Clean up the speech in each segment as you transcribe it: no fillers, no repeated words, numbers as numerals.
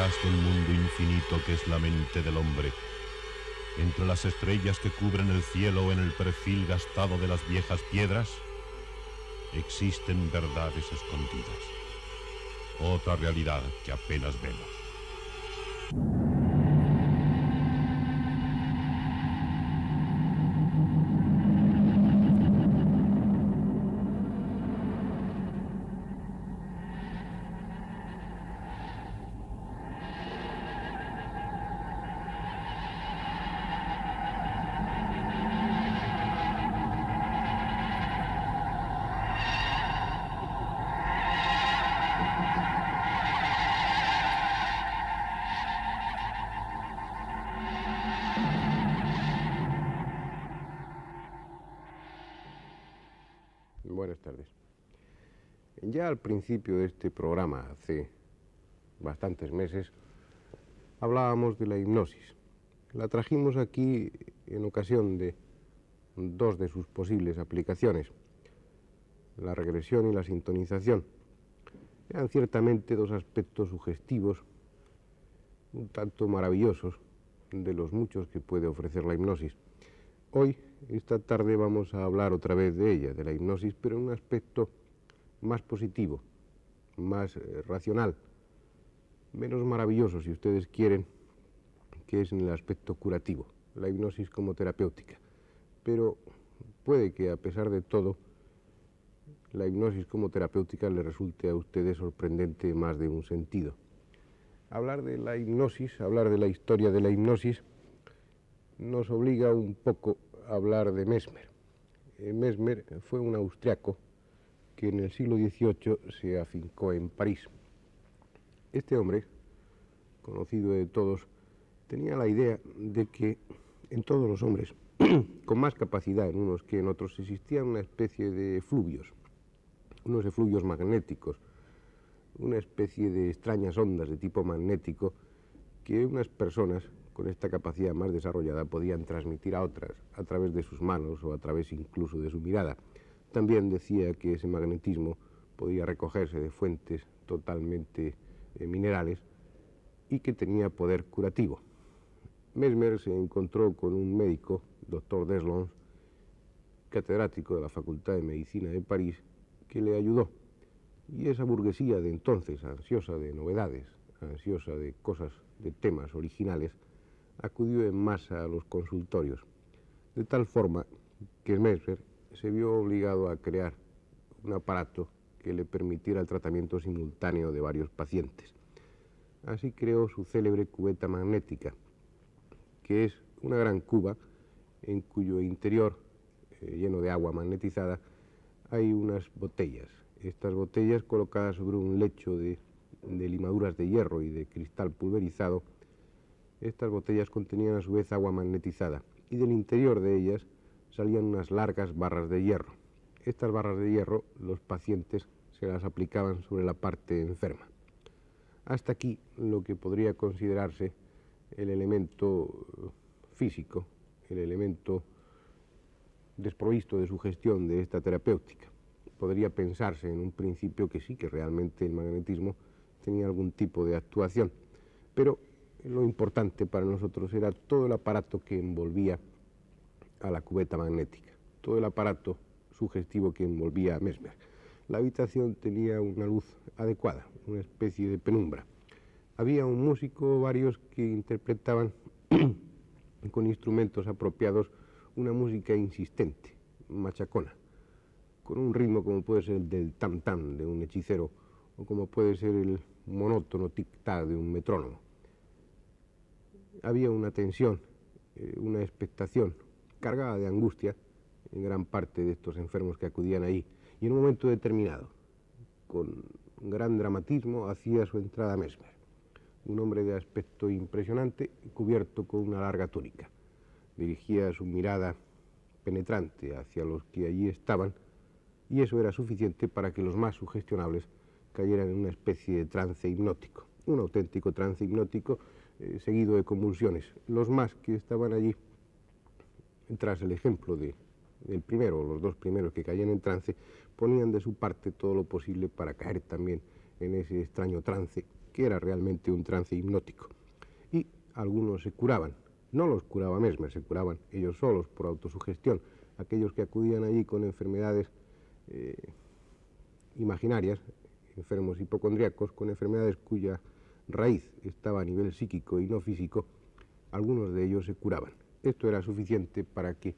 detrás del mundo infinito que es la mente del hombre, entre las estrellas que cubren el cielo o en el perfil gastado de las viejas piedras, existen verdades escondidas, otra realidad que apenas vemos. Buenas tardes. Ya al principio de este programa, hace bastantes meses, hablábamos de la hipnosis. La trajimos aquí en ocasión de dos de sus posibles aplicaciones, la regresión y la sintonización. Eran ciertamente dos aspectos sugestivos, un tanto maravillosos, de los muchos que puede ofrecer la hipnosis. Hoy, esta tarde, vamos a hablar otra vez de ella, de la hipnosis, pero en un aspecto más positivo, más racional, menos maravilloso, si ustedes quieren, que es en el aspecto curativo, la hipnosis como terapéutica. Pero puede que, a pesar de todo, la hipnosis como terapéutica le resulte a ustedes sorprendente más de un sentido. Hablar de la hipnosis, hablar de la historia de la hipnosis, nos obliga un poco a hablar de Mesmer. Mesmer fue un austriaco que en el siglo XVIII se afincó en París. Este hombre, conocido de todos, tenía la idea de que en todos los hombres, con más capacidad en unos que en otros, existía una especie de efluvios, unos efluvios magnéticos, una especie de extrañas ondas de tipo magnético que unas personas con esta capacidad más desarrollada podían transmitir a otras a través de sus manos o a través incluso de su mirada. También decía que ese magnetismo podía recogerse de fuentes totalmente minerales y que tenía poder curativo. Mesmer se encontró con un médico, doctor Deslons, catedrático de la Facultad de Medicina de París, que le ayudó. Y esa burguesía de entonces, ansiosa de novedades, ansiosa de cosas, de temas originales, acudió en masa a los consultorios, de tal forma que Mesmer se vio obligado a crear un aparato que le permitiera el tratamiento simultáneo de varios pacientes. Así creó su célebre cubeta magnética, que es una gran cuba en cuyo interior, lleno de agua magnetizada, hay unas botellas. Estas botellas, colocadas sobre un lecho de limaduras de hierro y de cristal pulverizado, estas botellas contenían a su vez agua magnetizada y del interior de ellas salían unas largas barras de hierro. Estas barras de hierro los pacientes se las aplicaban sobre la parte enferma. Hasta aquí lo que podría considerarse el elemento físico, el elemento desprovisto de sugestión de esta terapéutica. Podría pensarse en un principio que sí, que realmente el magnetismo tenía algún tipo de actuación, pero lo importante para nosotros era todo el aparato que envolvía a la cubeta magnética, todo el aparato sugestivo que envolvía a Mesmer. La habitación tenía una luz adecuada, una especie de penumbra. Había un músico, varios que interpretaban con instrumentos apropiados una música insistente, machacona, con un ritmo como puede ser el del tam-tam de un hechicero o como puede ser el monótono tic-tac de un metrónomo. Había una tensión, una expectación cargada de angustia en gran parte de estos enfermos que acudían ahí, y en un momento determinado, con gran dramatismo, hacía su entrada Mesmer, un hombre de aspecto impresionante, cubierto con una larga túnica. Dirigía su mirada penetrante hacia los que allí estaban, y eso era suficiente para que los más sugestionables cayeran en una especie de trance hipnótico, un auténtico trance hipnótico seguido de convulsiones. Los más que estaban allí, tras el ejemplo del primero, los dos primeros que caían en trance, ponían de su parte todo lo posible para caer también en ese extraño trance que era realmente un trance hipnótico. Y algunos se curaban. No los curaba Mesmer, se curaban ellos solos por autosugestión. Aquellos que acudían allí con enfermedades imaginarias, enfermos hipocondríacos, con enfermedades cuya raíz estaba a nivel psíquico y no físico, algunos de ellos se curaban. Esto era suficiente para que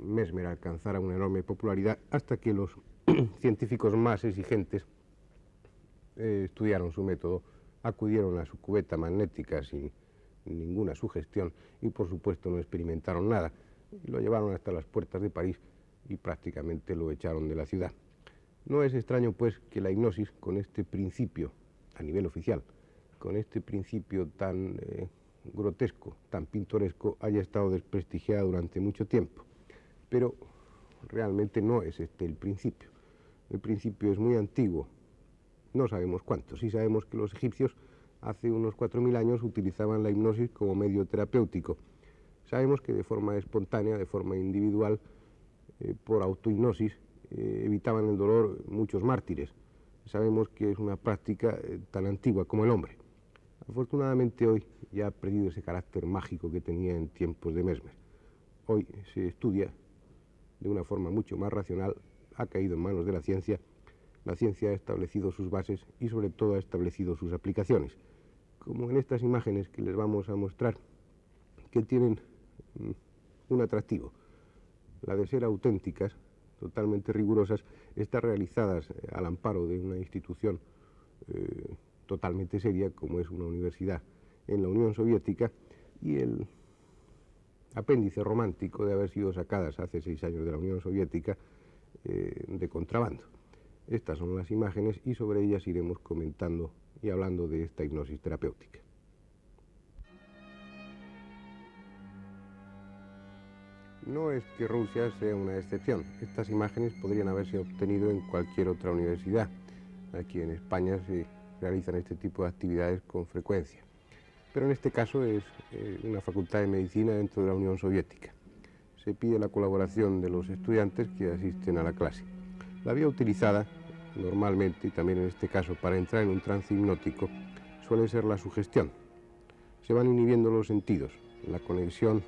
Mesmer alcanzara una enorme popularidad, hasta que los científicos más exigentes estudiaron su método, acudieron a su cubeta magnética sin ninguna sugestión y por supuesto no experimentaron nada. Lo llevaron hasta las puertas de París y prácticamente lo echaron de la ciudad. No es extraño pues que la hipnosis, con este principio a nivel oficial, con este principio tan grotesco, tan pintoresco, haya estado desprestigiada durante mucho tiempo. Pero realmente no es este el principio. El principio es muy antiguo, no sabemos cuánto. Sí sabemos que los egipcios hace unos 4000 años utilizaban la hipnosis como medio terapéutico. Sabemos que de forma espontánea, de forma individual, por autohipnosis, evitaban el dolor muchos mártires. Sabemos que es una práctica tan antigua como el hombre. Afortunadamente hoy ya ha perdido ese carácter mágico que tenía en tiempos de Mesmer. Hoy se estudia de una forma mucho más racional, ha caído en manos de la ciencia ha establecido sus bases y sobre todo ha establecido sus aplicaciones, como en estas imágenes que les vamos a mostrar, que tienen un atractivo. La de ser auténticas, totalmente rigurosas, están realizadas al amparo de una institución totalmente seria como es una universidad en la Unión Soviética, y el apéndice romántico de haber sido sacadas hace 6 años de la Unión Soviética de contrabando. Estas son las imágenes y sobre ellas iremos comentando y hablando de esta hipnosis terapéutica. No es que Rusia sea una excepción. Estas imágenes podrían haberse obtenido en cualquier otra universidad. Aquí en España se realizan este tipo de actividades con frecuencia. Pero en este caso es una facultad de medicina dentro de la Unión Soviética. Se pide la colaboración de los estudiantes que asisten a la clase. La vía utilizada normalmente, y también en este caso para entrar en un trance hipnótico, suele ser la sugestión. Se van inhibiendo los sentidos, la conexión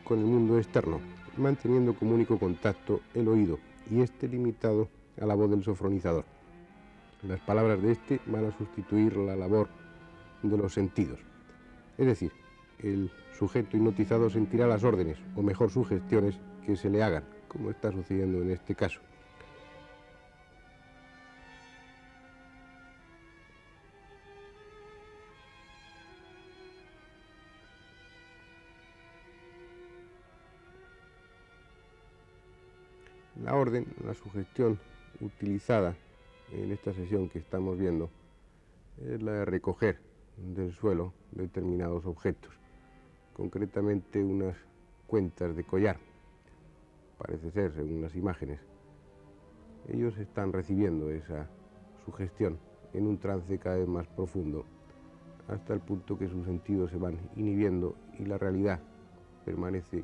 con el mundo externo, manteniendo como único contacto el oído, y este limitado a la voz del sofronizador. Las palabras de este van a sustituir la labor de los sentidos. Es decir, el sujeto hipnotizado sentirá las órdenes, o mejor sugestiones, que se le hagan, como está sucediendo en este caso. La orden, la sugestión utilizada en esta sesión que estamos viendo es la de recoger del suelo determinados objetos, concretamente unas cuentas de collar, parece ser, según las imágenes. Ellos están recibiendo esa sugestión en un trance cada vez más profundo, hasta el punto que sus sentidos se van inhibiendo y la realidad permanece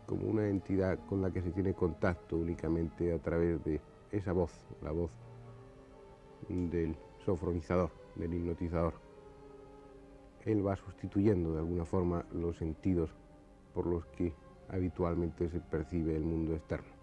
como una entidad con la que se tiene contacto únicamente a través de esa voz, la voz del sofronizador, del hipnotizador. Él va sustituyendo de alguna forma los sentidos por los que habitualmente se percibe el mundo externo.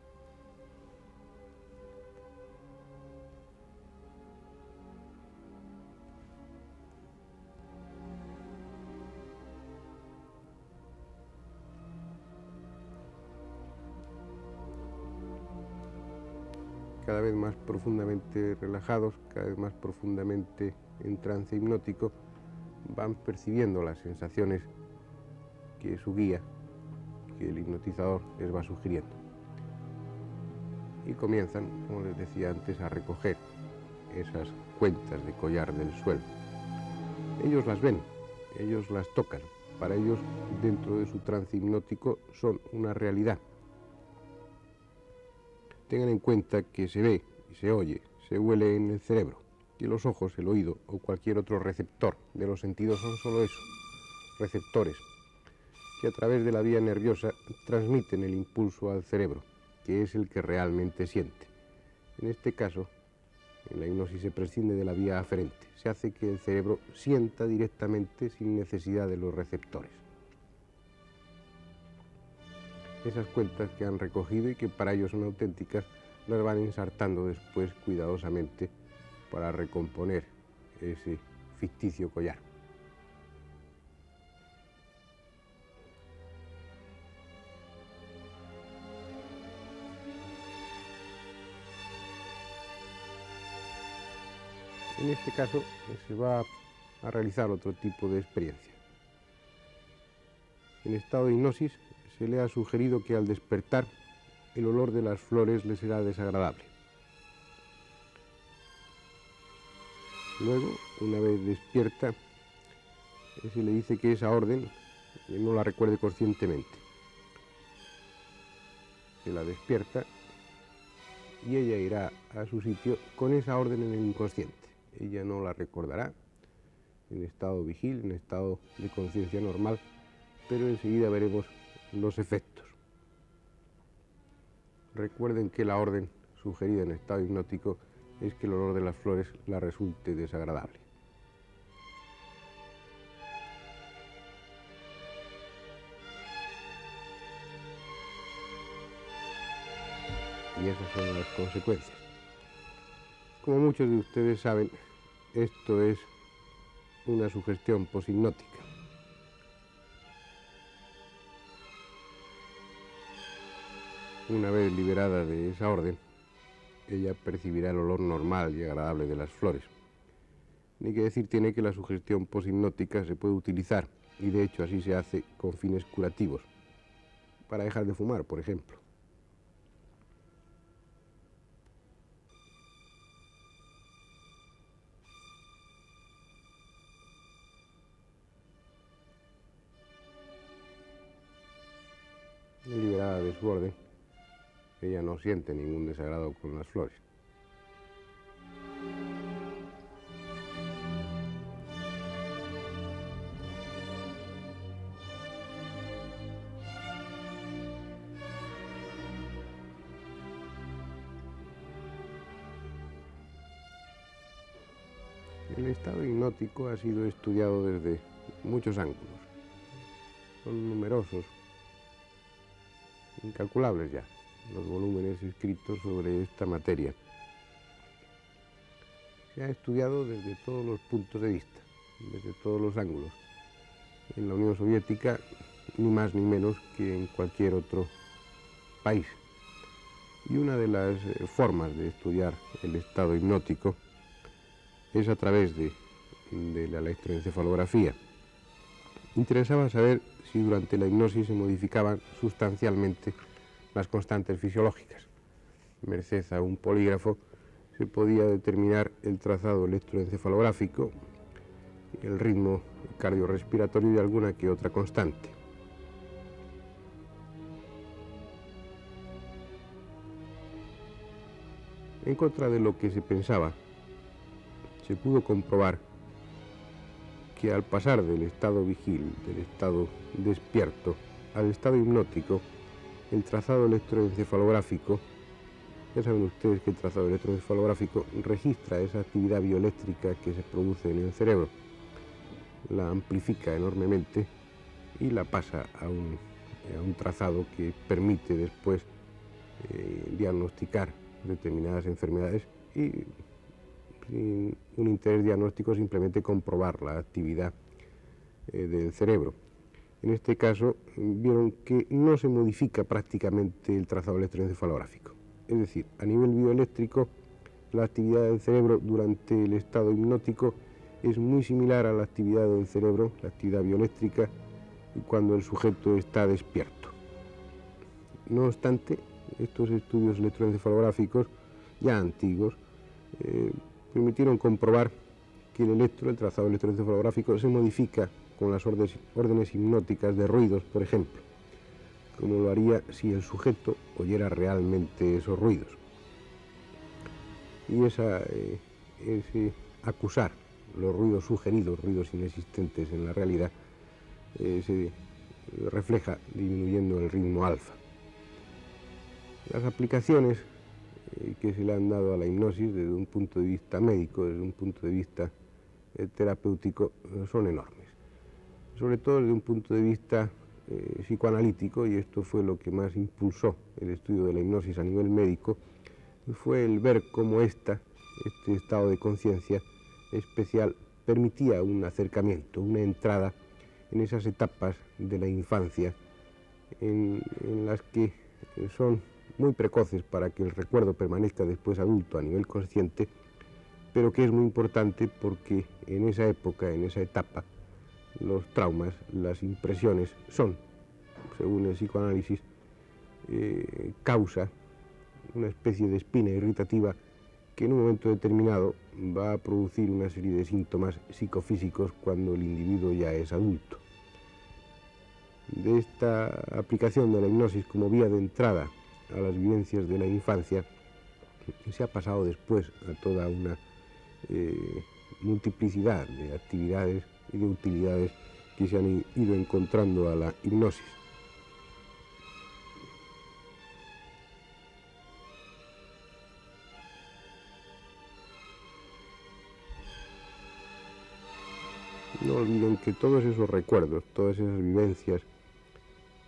Cada vez más profundamente relajados, cada vez más profundamente en trance hipnótico, van percibiendo las sensaciones que su guía, que el hipnotizador les va sugiriendo. Y comienzan, como les decía antes, a recoger esas cuentas de collar del suelo. Ellos las ven, ellos las tocan. Para ellos, dentro de su trance hipnótico, son una realidad. Tengan en cuenta que se ve, se oye, se huele en el cerebro, que los ojos, el oído o cualquier otro receptor de los sentidos son solo eso, receptores, que a través de la vía nerviosa transmiten el impulso al cerebro, que es el que realmente siente. En este caso, En la hipnosis se prescinde de la vía aferente, se hace que el cerebro sienta directamente sin necesidad de los receptores. Esas cuentas que han recogido y que para ellos son auténticas, las van ensartando después cuidadosamente para recomponer ese ficticio collar. En este caso se va a realizar otro tipo de experiencia. En estado de hipnosis se le ha sugerido que al despertar el olor de las flores le será desagradable. Luego, una vez despierta, se le dice que esa orden no la recuerde conscientemente. Se la despierta y ella irá a su sitio con esa orden en el inconsciente. Ella no la recordará en estado vigil, en estado de conciencia normal, pero enseguida veremos los efectos. Recuerden que la orden sugerida en estado hipnótico es que el olor de las flores la resulte desagradable. Y esas son las consecuencias. Como muchos de ustedes saben, esto es una sugestión poshipnótica. Una vez liberada de esa orden, ella percibirá el olor normal y agradable de las flores. Ni que decir tiene que la sugestión poshipnótica se puede utilizar, y de hecho así se hace con fines curativos, para dejar de fumar, por ejemplo. Liberada de su orden, ella no siente ningún desagrado con las flores. El estado hipnótico ha sido estudiado desde muchos ángulos. Son numerosos, incalculables ya, los volúmenes escritos sobre esta materia. Se ha estudiado desde todos los puntos de vista, desde todos los ángulos. En la Unión Soviética, ni más ni menos que en cualquier otro país. Y una de las formas de estudiar el estado hipnótico es a través de la electroencefalografía. Interesaba saber si durante la hipnosis se modificaban sustancialmente las constantes fisiológicas. Merced a un polígrafo se podía determinar el trazado electroencefalográfico, el ritmo cardiorrespiratorio y alguna que otra constante. En contra de lo que se pensaba, se pudo comprobar que al pasar del estado vigil, del estado despierto, al estado hipnótico, el trazado electroencefalográfico, ya saben ustedes que el trazado electroencefalográfico registra esa actividad bioeléctrica que se produce en el cerebro, la amplifica enormemente y la pasa a un trazado que permite después diagnosticar determinadas enfermedades y sin un interés diagnóstico simplemente comprobar la actividad del cerebro. En este caso vieron que no se modifica prácticamente el trazado electroencefalográfico. Es decir, a nivel bioeléctrico, la actividad del cerebro durante el estado hipnótico es muy similar a la actividad del cerebro, la actividad bioeléctrica, cuando el sujeto está despierto. No obstante, estos estudios electroencefalográficos, ya antiguos, permitieron comprobar que el trazado electroencefalográfico se modifica con las órdenes hipnóticas de ruidos, por ejemplo, como lo haría si el sujeto oyera realmente esos ruidos. Y ese acusar los ruidos sugeridos, ruidos inexistentes en la realidad, se refleja disminuyendo el ritmo alfa. Las aplicaciones que se le han dado a la hipnosis desde un punto de vista médico, desde un punto de vista terapéutico, son enormes. Sobre todo desde un punto de vista psicoanalítico, y esto fue lo que más impulsó el estudio de la hipnosis a nivel médico, fue el ver cómo este estado de conciencia especial permitía un acercamiento, una entrada en esas etapas de la infancia en las que son muy precoces para que el recuerdo permanezca después adulto a nivel consciente, pero que es muy importante porque en esa época, en esa etapa, los traumas, las impresiones son, según el psicoanálisis, causa una especie de espina irritativa que en un momento determinado va a producir una serie de síntomas psicofísicos cuando el individuo ya es adulto. De esta aplicación de la hipnosis como vía de entrada a las vivencias de la infancia se ha pasado después a toda una multiplicidad de actividades y de utilidades que se han ido encontrando a la hipnosis. No olviden que todos esos recuerdos, todas esas vivencias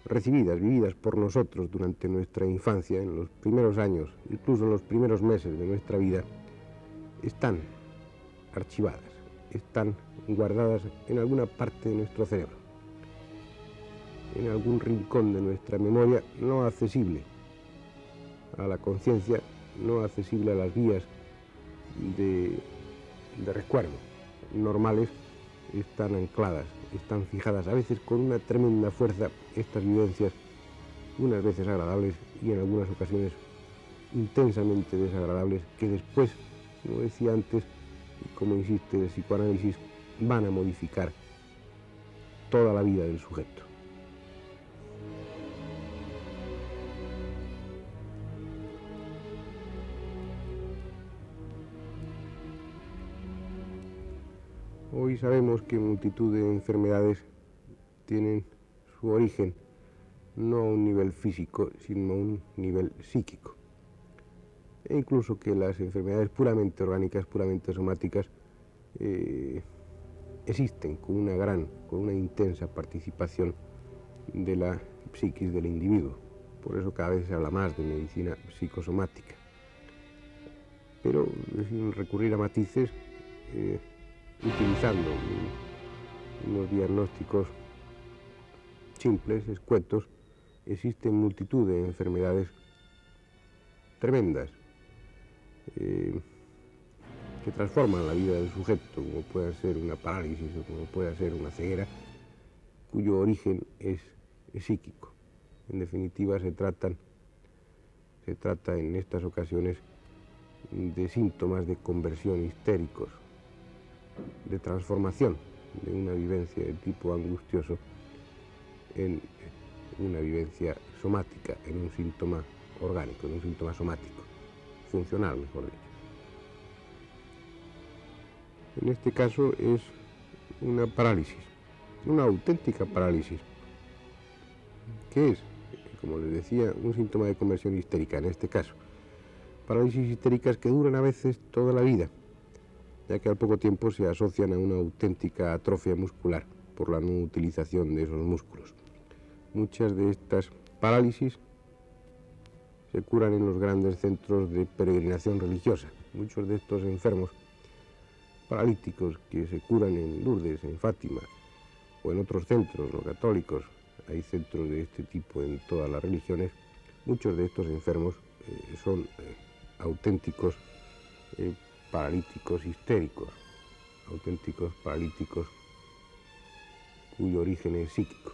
vividas por nosotros durante nuestra infancia, en los primeros años, incluso en los primeros meses de nuestra vida, están archivadas, están guardadas en alguna parte de nuestro cerebro, en algún rincón de nuestra memoria no accesible a la conciencia, no accesible a las vías de recuerdo normales. Están ancladas, están fijadas, a veces con una tremenda fuerza, estas vivencias, unas veces agradables y en algunas ocasiones intensamente desagradables, que después, como decía antes, y como insiste el psicoanálisis, van a modificar toda la vida del sujeto. Hoy sabemos que multitud de enfermedades tienen su origen no a un nivel físico, sino a un nivel psíquico. E incluso que las enfermedades puramente orgánicas, puramente somáticas, existen con una intensa participación de la psiquis del individuo. Por eso cada vez se habla más de medicina psicosomática. Pero sin recurrir a matices, utilizando unos diagnósticos simples, escuetos, existen multitud de enfermedades tremendas que transforman la vida del sujeto, como puede ser una parálisis o como puede ser una ceguera, cuyo origen es psíquico. En definitiva, se trata en estas ocasiones de síntomas de conversión histéricos, de transformación de una vivencia de tipo angustioso en una vivencia somática, en un síntoma orgánico, en un síntoma somático, funcional, mejor dicho. En este caso es una parálisis, una auténtica parálisis, que es, como les decía, un síntoma de conversión histérica en este caso. Parálisis histéricas que duran a veces toda la vida, ya que al poco tiempo se asocian a una auténtica atrofia muscular por la no utilización de esos músculos. Muchas de estas parálisis se curan en los grandes centros de peregrinación religiosa. Muchos de estos enfermos paralíticos que se curan en Lourdes, en Fátima o en otros centros, los católicos, hay centros de este tipo en todas las religiones, muchos de estos enfermos son auténticos paralíticos histéricos, auténticos paralíticos cuyo origen es psíquico.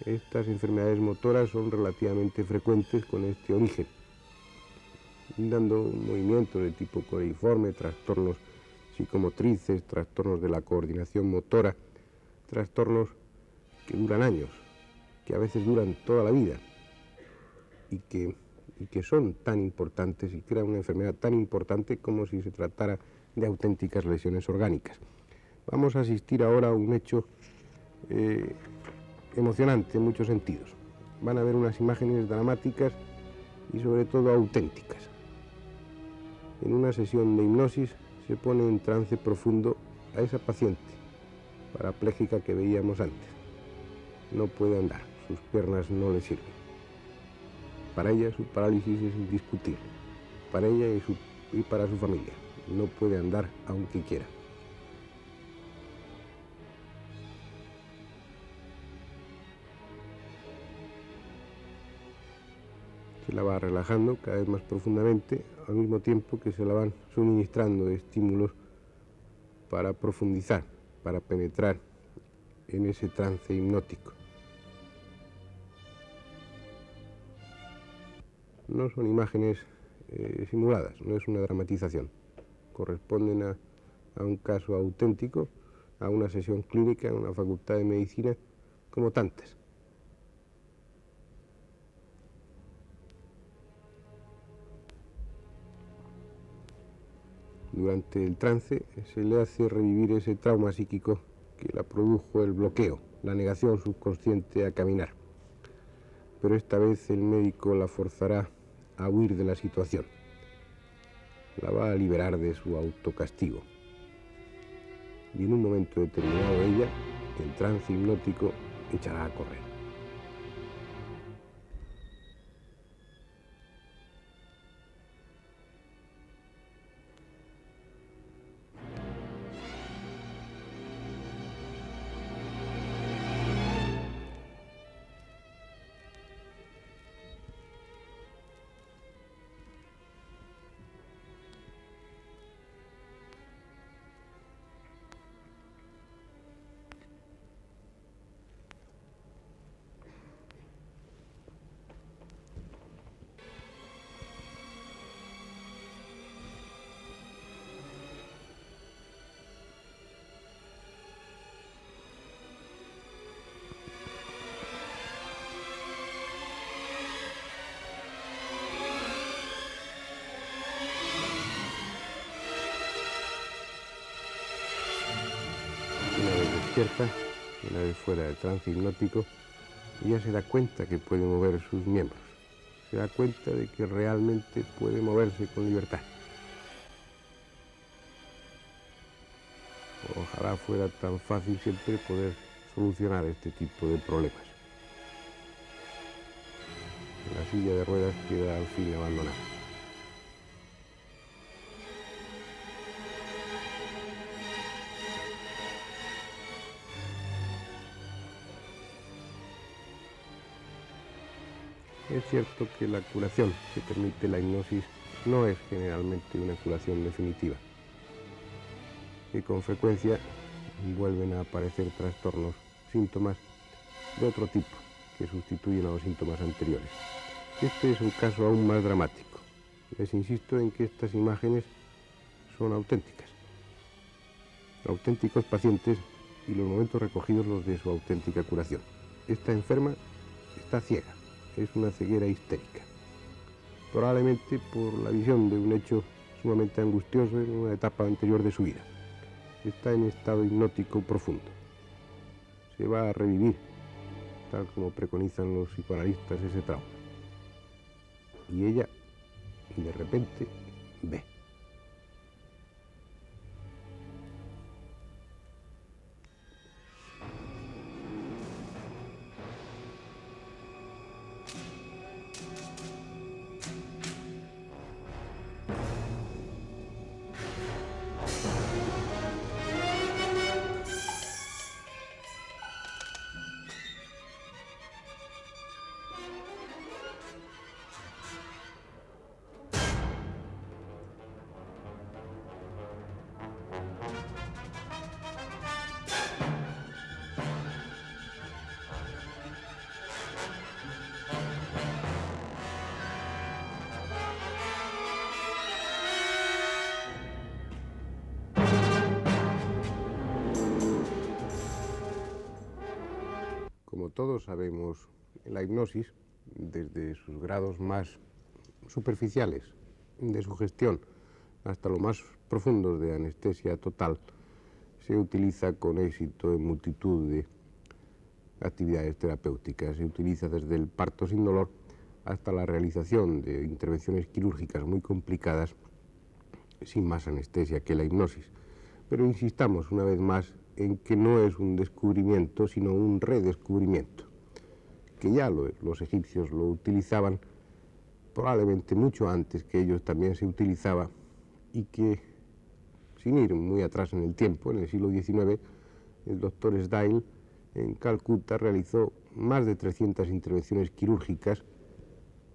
Estas enfermedades motoras son relativamente frecuentes con este origen, dando movimientos de tipo cuneiforme, trastornos psicomotrices, trastornos de la coordinación motora, trastornos que duran años, que a veces duran toda la vida y que son tan importantes y crean una enfermedad tan importante como si se tratara de auténticas lesiones orgánicas. Vamos a asistir ahora a un hecho emocionante en muchos sentidos. Van a ver unas imágenes dramáticas y sobre todo auténticas. En una sesión de hipnosis se pone en trance profundo a esa paciente parapléjica que veíamos antes. No puede andar, sus piernas no le sirven. Para ella su parálisis es indiscutible, para ella y para su familia. No puede andar aunque quiera. Se la va relajando cada vez más profundamente, al mismo tiempo que se la van suministrando estímulos para profundizar, para penetrar en ese trance hipnótico. No son imágenes simuladas, no es una dramatización. Corresponden a un caso auténtico, a una sesión clínica en una facultad de medicina, como tantas. Durante el trance se le hace revivir ese trauma psíquico que la produjo el bloqueo, la negación subconsciente a caminar. Pero esta vez el médico la forzará a huir de la situación. La va a liberar de su autocastigo. Y en un momento determinado ella, en trance hipnótico, echará a correr. Despierta, una vez fuera del trance hipnótico, ella se da cuenta que puede mover sus miembros. Se da cuenta de que realmente puede moverse con libertad. Ojalá fuera tan fácil siempre poder solucionar este tipo de problemas. La silla de ruedas queda al fin abandonada. Es cierto que la curación que permite la hipnosis no es generalmente una curación definitiva, y con frecuencia vuelven a aparecer trastornos, síntomas de otro tipo que sustituyen a los síntomas anteriores. Este es un caso aún más dramático. Les insisto en que estas imágenes son auténticas, auténticos pacientes y los momentos recogidos los de su auténtica curación. Esta enferma está ciega. Es una ceguera histérica, probablemente por la visión de un hecho sumamente angustioso en una etapa anterior de su vida. Está en estado hipnótico profundo. Se va a revivir, tal como preconizan los psicoanalistas, ese trauma. Y ella, de repente, ve. Como todos sabemos, la hipnosis, desde sus grados más superficiales de sugestión hasta los más profundos de anestesia total, se utiliza con éxito en multitud de actividades terapéuticas. Se utiliza desde el parto sin dolor hasta la realización de intervenciones quirúrgicas muy complicadas sin más anestesia que la hipnosis. Pero insistamos una vez más en que no es un descubrimiento, sino un redescubrimiento, que ya los egipcios lo utilizaban, probablemente mucho antes que ellos también se utilizaba, y que, sin ir muy atrás en el tiempo, en el siglo XIX, el doctor Sdale en Calcuta realizó más de 300 intervenciones quirúrgicas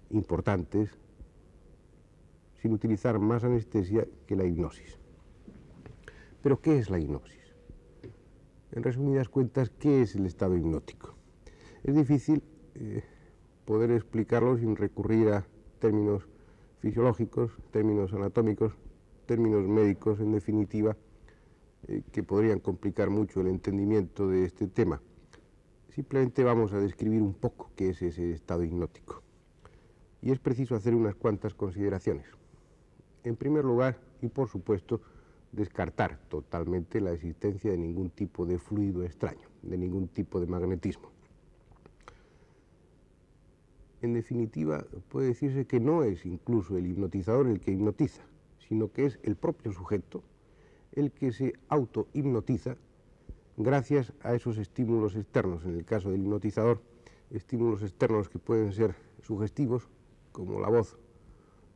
importantes sin utilizar más anestesia que la hipnosis. ¿Pero qué es la hipnosis? En resumidas cuentas, ¿qué es el estado hipnótico? Es difícil poder explicarlo sin recurrir a términos fisiológicos, términos anatómicos, términos médicos, en definitiva, que podrían complicar mucho el entendimiento de este tema. Simplemente vamos a describir un poco qué es ese estado hipnótico. Y es preciso hacer unas cuantas consideraciones. En primer lugar, y por supuesto, descartar totalmente la existencia de ningún tipo de fluido extraño, de ningún tipo de magnetismo. En definitiva, puede decirse que no es incluso el hipnotizador el que hipnotiza, sino que es el propio sujeto el que se auto-hipnotiza gracias a esos estímulos externos. En el caso del hipnotizador, estímulos externos que pueden ser sugestivos, como la voz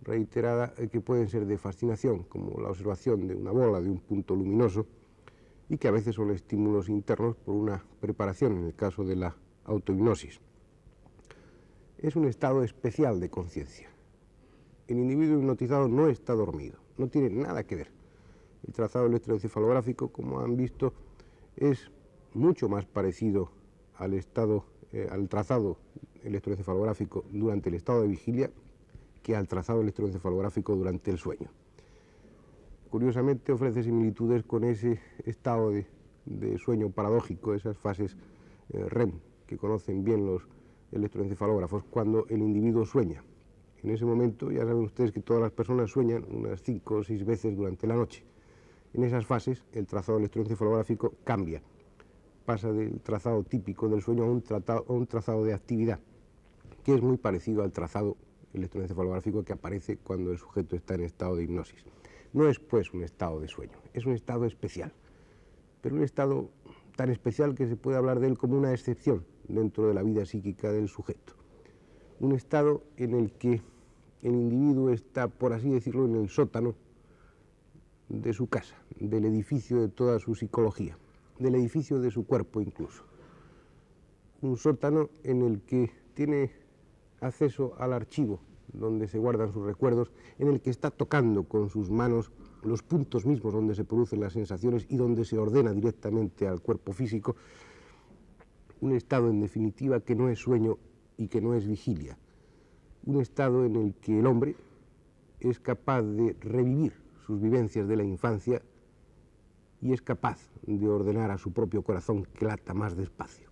reiterada, que pueden ser de fascinación, como la observación de una bola, de un punto luminoso, y que a veces son estímulos internos por una preparación, en el caso de la autohipnosis. Es un estado especial de conciencia. El individuo hipnotizado no está dormido, no tiene nada que ver. El trazado electroencefalográfico, como han visto, es mucho más parecido al trazado electroencefalográfico durante el estado de vigilia que al trazado electroencefalográfico durante el sueño. Curiosamente ofrece similitudes con ese estado de sueño paradójico, esas fases REM que conocen bien los electroencefalógrafos, cuando el individuo sueña. En ese momento, ya saben ustedes que todas las personas sueñan unas 5 o 6 veces durante la noche. En esas fases el trazado electroencefalográfico cambia, pasa del trazado típico del sueño a un trazado de actividad, que es muy parecido al trazado electroencefalográfico que aparece cuando el sujeto está en estado de hipnosis. No es pues un estado de sueño, es un estado especial, pero un estado tan especial que se puede hablar de él como una excepción dentro de la vida psíquica del sujeto. Un estado en el que el individuo está, por así decirlo, en el sótano de su casa, del edificio de toda su psicología, del edificio de su cuerpo incluso. Un sótano en el que tiene acceso al archivo donde se guardan sus recuerdos, en el que está tocando con sus manos los puntos mismos donde se producen las sensaciones y donde se ordena directamente al cuerpo físico. Un estado, en definitiva, que no es sueño y que no es vigilia. Un estado en el que el hombre es capaz de revivir sus vivencias de la infancia y es capaz de ordenar a su propio corazón que lata más despacio.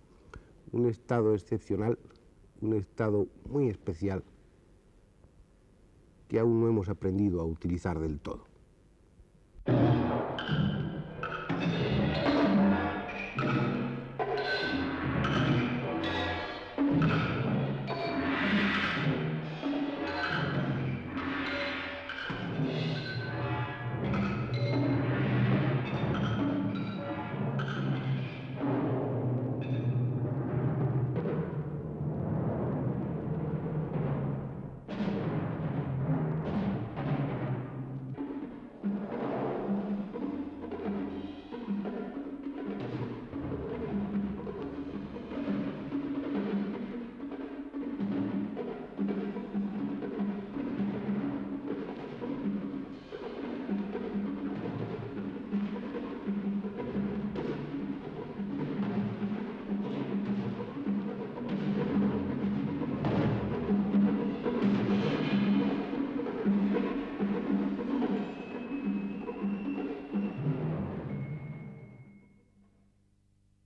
Un estado excepcional, un estado muy especial que aún no hemos aprendido a utilizar del todo.